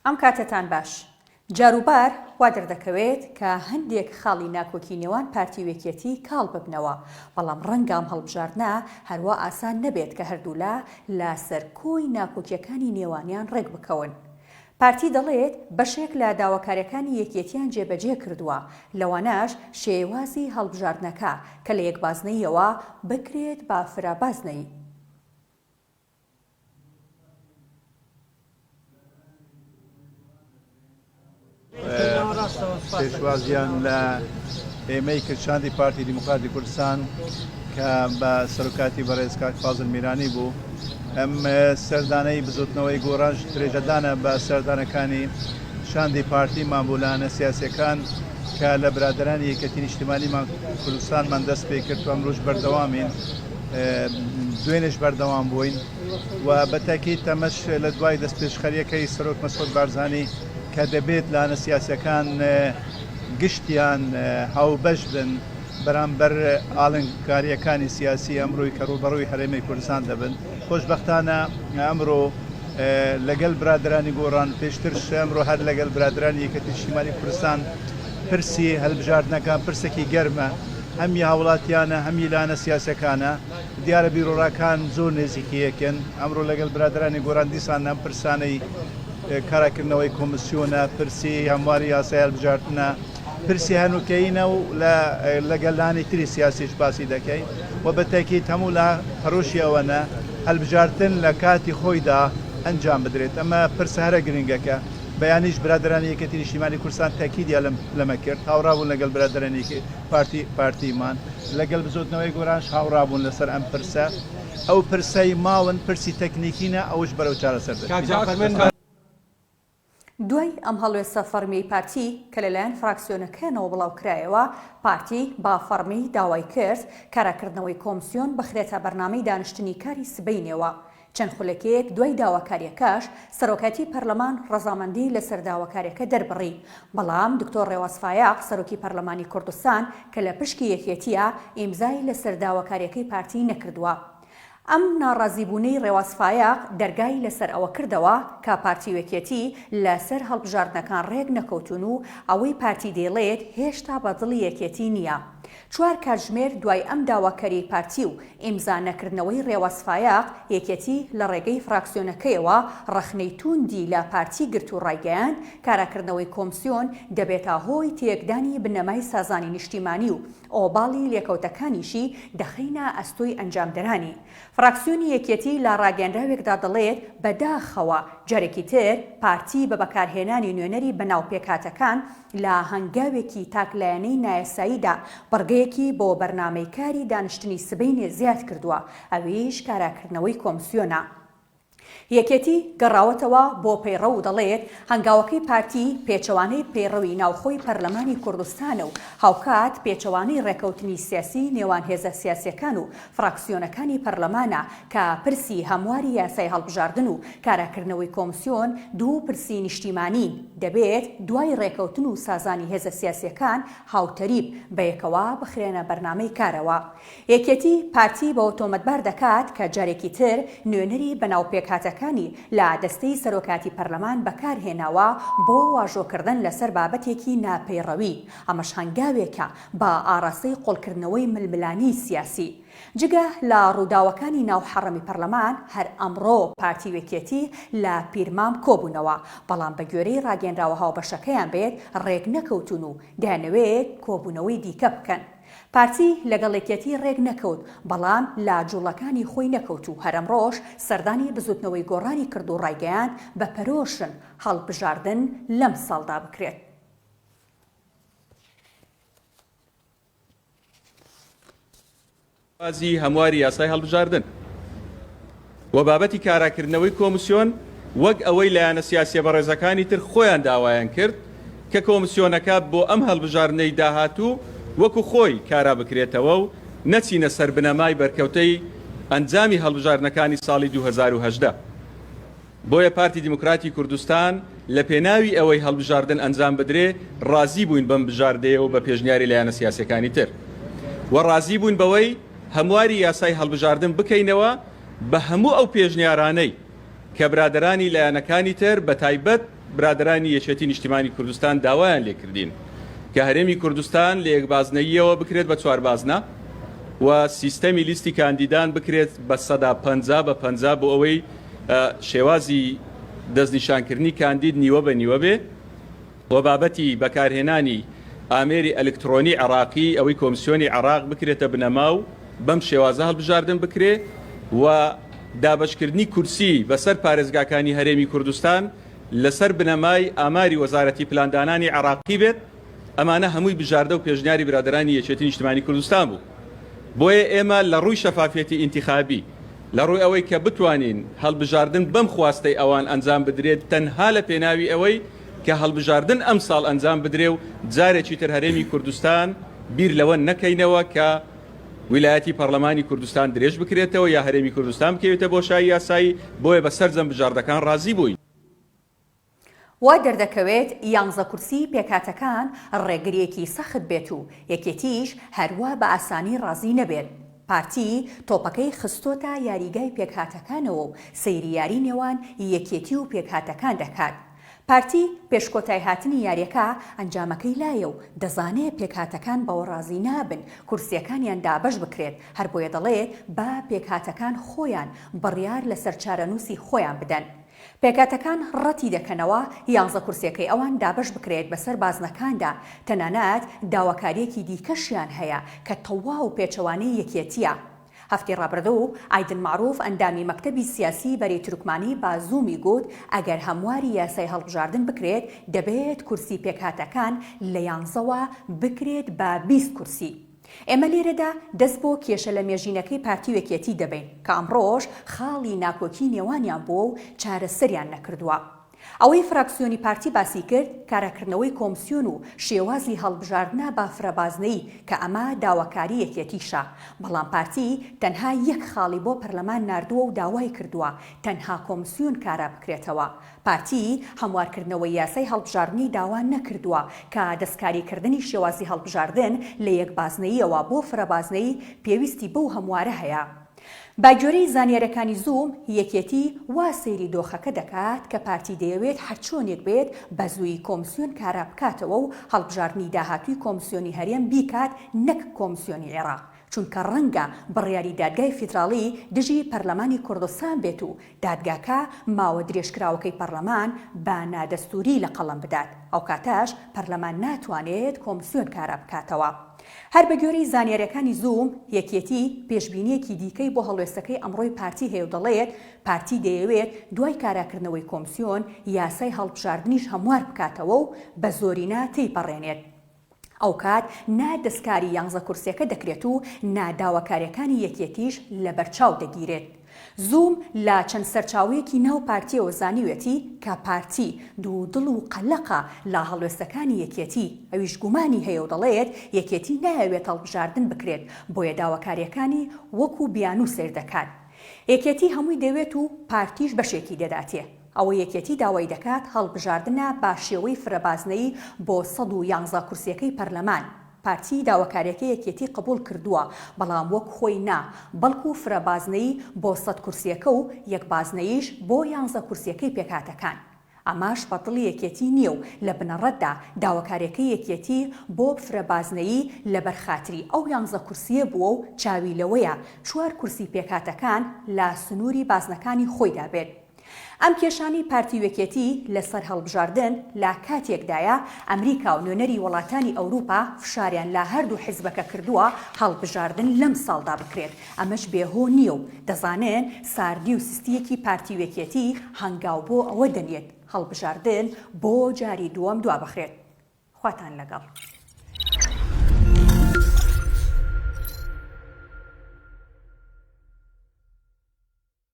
ئەم کاتتان باش. جاروبار وا دەردەکەوێت کە هەندێک خاڵی ناکۆکی نێوان پارتیوێکێتی کاڵ ببنەوە، بەڵام ڕەنگام هەڵبژاردنە هەروە ئاسان نەبێت کە هەردوولا لە سەرکۆی ناکۆکیەکانی نێوانیان ڕێک بکەون. پارتی دەڵێت بەشێک لە داواکاریەکانی یەکێتیان جێبەجێ کردووە، لەوانەش شێوازی هەڵبژاردنەکە کە لە یەکبازنەیەوە بکرێت بە فرابازنەی. پێشوازیان لە ئێمەی کرد پارتی دیموکراتی کوردستان کە بە سەرۆکاتی بەڕێز کاک فازڵ میرانی بوو. ئەم سەردانەی بزوتنەوەی گۆڕانش درێژەدانە بە سەردانەکانی شاندی پارتیمان بوو لایەنە سیاسیەکان کە لە برادرانی یەکێتی نیشتیمانیمان کوردستانمان دەست پێ کرد و ئەمڕۆژ بەردەوامین، دوێنێش بەردەوام بووین و بەتاکید تەمەش لە دوای دەستپێشخەریەکەی سەرۆک مەسعود بارزانی کە دەبێت لایەنە سیاسیەکان گشتیان هاوبەش بن بەرامبەر ئاڵنگکاریەکانی سیاسی ئەمڕۆی کە ڕوبەڕووی هەرێمی کوردستان دەبن. خۆشبەختانە ئەمڕۆ لەگەڵ برادرانی گۆڕان پێشترش ئەمڕۆ هەر لەگەڵ برادرانی یەکێتی نیشتیمانی کوردستان پرسی هەڵبژاردنەکان پرسێکی گەرمە، هەمی هاوڵاتیانە هەمی لایەنە سیاسەکانە، دیارە بیرۆڕاکان زۆر نێزیکی یەکن. ئەمڕۆ لەگەڵ برادرانی گۆڕان دیسان ئەم پرسانەی کاراکردنەوەی کۆمسیۆنە، پرسی هەمواری یاسای هەڵبژاردنە، پرسی هەنووکەینە و لەگەڵانی تری سیاسیش باسی دەکەین و بەتاکید هەموو لە هەڕۆشی ئەوەنە هەڵبژاردن لە کاتی خۆیدا ئەنجام بدرێت. ئەمە پرسە هەرە گرنگەکە. بەیانیش برادرانی یەکێتی نیشتیمانی کوردستان تاکیدیان لەمە کرد، هاوڕابوون لەگەڵ برادرانی پارتیمان، لەگەڵ بزوتنەوەی گۆڕانش هاوڕابوون لەسەر ئەم پرسە. ئەو پرسەی ماون پرسی تەکنیکینە، ئەوش بەرەو چارەسەر دەچێت. دوای ئەم هەڵوێستە فەرمیی پارتی کە لەلایەن فراکسیۆنەکانەوە بڵاوکرایەوە، پارتی با فەرمی داوای کرد کاراکردنەوەی کۆمسیۆن بخرێتە بەرنامەی دانیشتنی کاری سبەینەوە. چەند خولەکێک دوای داواکاریەکەش سەرۆکاتی پەرلەمان ڕەزامەندی لەسەر داواکاریەکە دەربڕی، بەڵام دکتۆر ڕێواز فایاق سەرۆکی پەرلەمانی کوردستان کە لە پشکی یەکێتیە ئیمزای لەسەر داواکاریەکەی پارتی نەکردووە. ئەم ناڕازیبوونەی ڕێواز فایاق دەرگای لەسەر ئەوە کردەوە کە پارتیوێکێتی لەسەر هەڵبژاردنەکان ڕێک نەکەوتون و ئەوەی پارتی دەیڵێت هێشتا بەدڵی یەکێتی نییە. 4 کاتژمێر دوای ئەم داواکاری پارتی و ئیمزا نەکردنەوەی ڕێواز فایاق، یەکێتی لە ڕێگەی فراکسیۆنەکەیەوە ڕەخنەی توندی لە پارتی گرت و ڕایگەیاند کاراکردنەوەی کۆمسیۆن دەبێتە هۆی تێکدانی بنەمای سازانی نیشتیمانی و ئۆباڵی لێکەوتەکانیشی دەخینە ئەستۆی ئەنجامدەرانی. فراکسیۆنی یەکێتی لە ڕاگەیەندراوێکدا دەڵێت بەداخەوە جارێکی تر پارتی بە بەکارهێنانی نوێنەری بەناوپێکهاتەکان لە هەنگاوێکی تاکلایەنەی نایاساییدا بەڕگەیەکی بۆ بەرنامەی کاری دانیشتنی سبەینێ زیاد کردووە، ئەویش کاراکردنەوەی کۆمسیۆنە. یەکێتی گەڕاوەتەوە بۆ پەیڕەو و دەڵێت هەنگاوەکەی پارتی پێچەوانەی پەیڕەوی ناوخۆی پەرلەمانی کوردستانە و هاوکات پێچەوانەی ڕێکەوتنی سیاسی نێوان هێزە سیاسیەکان و فراکسیۆنەکانی پەرلەمانە کە پرسی هەمواری یاسای هەڵبژاردن و کاراکردنەوەی کۆمسیۆن دوو پرسی نیشتیمانی دەبێت دوای ڕێکەوتن و سازانی هێزە سیاسیەکان هاوتەریب بەیەکەوە بخرێنە بەرنامەی کارەوە. یەکێتی پارتی بە ئۆتۆمەتبار دەکات کە جارێکی تر نوێنەری بەناوپێکهاتە لا دەستەی سەرۆکاتی پەرلەمان بەکارهێناوە بۆ واژۆکردن لەسەر بابەتێکی ناپەیڕەوی، ئەمەش هەنگاوێکە بە ئاڕاستەی قوڵکردنەوەی ململانی سیاسی. جگە لە ڕووداوەکانی ناوحەڕەمی پەرلەمان هەر ئەمڕۆ پارتیوێکێتی لە پیرمام کۆبوونەوە، بەڵام بە گوێرەی ڕاگەیەنراوە هاوبەشەکەیان بێت ڕێک نەکەوتون و دەیانەوێت کۆبوونەوەی دیکە بکەن. پارتی لەگەڵێکێتی ڕێک نەکەوت، بەڵام لا جوڵەکانی خۆی نەکەوت و هەرەمڕۆژ سەردانی بزوتنەوەی گۆڕانی کرد و ڕایگەیاند بە پەرۆشن هەڵبژاردن لەم ساڵدا بکرێت. وازی هەمواری یاسای هەڵبژاردن و بابەتی کاراکردنەوەی کۆمسیۆن وەک ئەوەی لایەنە سیاسیە بەڕێزەکانی تر خۆیان داوایان کرد کە کۆمسیۆنەکە بۆ ئەم هەڵبژاردنەی داهاتوو وەکو خۆی کارا بکرێتەوە و نەچینە سەر بنەمای بەرکەوتەی ئەنجامی هەڵبژاردنەکانی ساڵی 2018. بۆیە پارتی دیموکراتی کوردستان لە پێناوی ئەوەی هەڵبژاردن ئەنجام بدرێ ڕازی بووین بەم بژاردەیەوە بە پێشنیاری لایەنە سیاسیەکانی تر و ڕازی بووین بەوەی هەمواری یاسای هەڵبژاردن بکەینەوە بە هەموو ئەو پێشنیارانەی کە برادرانی لایەنەکانی تر بە تایبەت برادرانی یەکێتی نیشتیمانی کوردستان داوایان لێکردین کە هەرێمی کوردستان لە یەکبازنەییەوە بکرێت بە 4 بازنە و سیستەمی لیستی کاندیدان بکرێت بە 150 بۆ ئەوەی شێوازی دەستنیشانکردنی کاندید نیوە بە نیوە بێ و بابەتی بەکارهێنانی ئامێری ئەلکترۆنی عراقی ئەوەی کۆمسیۆنی عراق بکرێتە بنەما و بەم شێوازە هەڵبژاردن بکرێ و دابشکردنی کورسی بەسەر پارێزگاکانی هەرێمی کوردستان لەسەر بنەمای ئاماری وەزارەتی پلاندانانی عراقی بێت. ئەمانە هەمووی بژاردە و پێشنیاری برادرانی یەکێتی نیشتیمانی کوردستان بوو. بۆیە ئێمە لە ڕووی شەفافیەتی ئینتیخابی لە ڕووی ئەوەی کە بتوانین هەڵبژاردن بەم خواستەی ئەوان ئەنجام بدرێت تەنها لە پێناوی ئەوەی کە هەڵبژاردن ئەم ساڵ ئەنجام بدرێ و جارێکی تر هەرێمی کوردستان بیر لەوە نەکەینەوە کە ویلایەتی پەرلەمانی کوردستان درێژ بکرێتەوە یا هەرێمی کوردستان بکەوێتە بۆشایی یاسایی بۆیە بەسەر جەم بژاردەکان ڕازی بووین. وا دەردەکەوێت 11 کورسی پێکهاتەکان ڕێگریەکی سەخت بێت و یەکێتیش هەروە بە ئاسانی ڕازی نەبێت. پارتی تۆپەکەی خستۆتە یاریگای پێکهاتەکانەوە و سەیری یاری نێوان یەکێتی و پێکهاتەکان دەکات. پارتی پێشکۆتای هاتنی یاریەکە ئەنجامەکەی لایە و دەزانێت پێکهاتەکان بەوە ڕازی نابن کورسیەکانیان دابەش بکرێت هەر بۆیە دەڵێت با پێکهاتەکان خۆیان بڕیار لەسەر چارەنووسی خۆیان بدەن. پێکهاتەکان ڕەتی دەکەنەوە 11 کورسیەکەی ئەوان دابەش بکرێت بەسەر بازنەکاندا تەنانەت داواکاریەکی دیکەشیان هەیە کە تەواو پێچەوانەی یەکێتیە. هەفتی ڕابردوو ئایدن معروف ئەندامی مەکتەبی سیاسی بەرەی تورکمانی با زوومی گوت ئەگەر هەمواری یاسای هەڵبژاردن بکرێت دەبێت کورسی پێکهاتەکان لە 11ەوە بکرێت بە 20 کورسی. ئێمە لێرەدا دەست بۆ کێشە لە مێژینەکەی پارتی وەکێتی دەبین کە ئەمڕۆژ خاڵی ناکۆکی نێوانیان بووە و چارەسەریان نەکردووە. ئەوەی فراکسیۆنی پارتی باسی کرد کارەکردنەوەی کۆمسیۆن و شێوازی هەڵبژاردنە با فرەبازنەی کە ئەمە داواکاری یەکێتیشە بەڵام پارتی تەنها یەک خاڵی بۆ پەرلەمان ناردووە و داوای کردووە تەنها کۆمسیۆن کارە بکرێتەوە. پارتی هەموارکردنەوەی یاسای هەڵبژاردننی داوا نەکردووە کە دەستکاریکردنی شێوازی هەڵبژاردن لە یەکبازنەییەوە بۆ فرەبازنەی پێویستی بەو هەموارە هەیە. باگوێرەی زانیاریەکانی زووم یەکێتی وا سەیری دۆخەکە دەکات کە پارتی دەیەوێت هەرچۆنێک بێت بە زووی کۆمسیۆن کارا بکاتەوە و هەڵبژاردننی داهاتووی کۆمسیۆنی هەرێم بیکات نەک کۆمسیۆنی عێراق چونکە ڕەنگە بڕیاری دادگای فیدراڵی دژی پەرلەمانی کوردستان بێت و دادگاکە ماوە درێژکراوەکەی پەرلەمان بە نادەستوری لە قەڵەم بدات ئەو کاتەش پەرلەمان ناتوانێت کۆمسیۆن کارا بکاتەوە. هەر بە گوێرەی زانیاریەکانی زووم یەکێتی پێشبینیەکی دیکەی بۆ هەڵوێستەکەی ئەمڕۆی پارتی هەیە و دەڵێت پارتی دەیەوێت دوای کاراکردنەوەی کۆمسیۆن یاسای هەڵبژاردننیش هەموار بکاتەوە و بە زۆرینە تێیپەڕێنێت. ئەو کات نادەستکاری 11 کورسیەکە دەکرێت و ناداواکاریەکانی یەکێتیش لە بەرچاو دەگیرێت. زووم لە چەند سەرچاوەیەکی ناو پارتیەوە زانیوێتی کە پارتی دوو دڵ و قەلەقە لە هەڵوێستەکانی یەکێتی ئەویش گومانی هەیە و دەڵێت یەکێتی نایەوێت هەڵبژاردن بکرێت بۆیە داواکاریەکانی وەکو بیان و سێر دەکات. یەکێتی هەمووی دەوێت و پارتیش بەشێکی دەداتێ. ئەوە یەکێتی داوای دەکات هەڵبژاردنە با شێوەی فرەبازنەی بۆ 111 کورسیەکەی پەرلەمان. پارتی داواکاریەکە یەکێتی قبول کردووە بەڵام وەک خۆی نا بەڵکو فرەبازنەی بۆ 100 کورسیەکە و یەکبازنەیش بۆ 11 کورسیەکەی پێکهاتەکان. ئەماش بەدڵی یەکێتی نییە و لە بنەڕەتدا داواکاریەکەی یەکێتی بۆ فرەبازنەیی لە بەرخاتری ئەو 11 کورسیە بووە و چاوی لەوەیە 4 کورسی پێکهاتەکان لە سنووری بازنەکانی خۆیدا بێت. ئەم کێشانی پارتی وەکێتی لەسەر هەڵبژاردن لە کاتێکدایە ئەمریکا و نوێنەری وڵاتانی ئەوروپا فشاریان لە هەردوو حیزبەکە کردووە هەڵبژاردن لەم ساڵدا بکرێت ئەمەش بێهۆ نییە و دەزانێن ساردی و سستیەکی پارتی وەکێتی هەنگاو بۆ ئەوە دەنێت هەڵبژاردن بۆ جاری دووەم دوا بخرێت. خواتان لەگەڵ.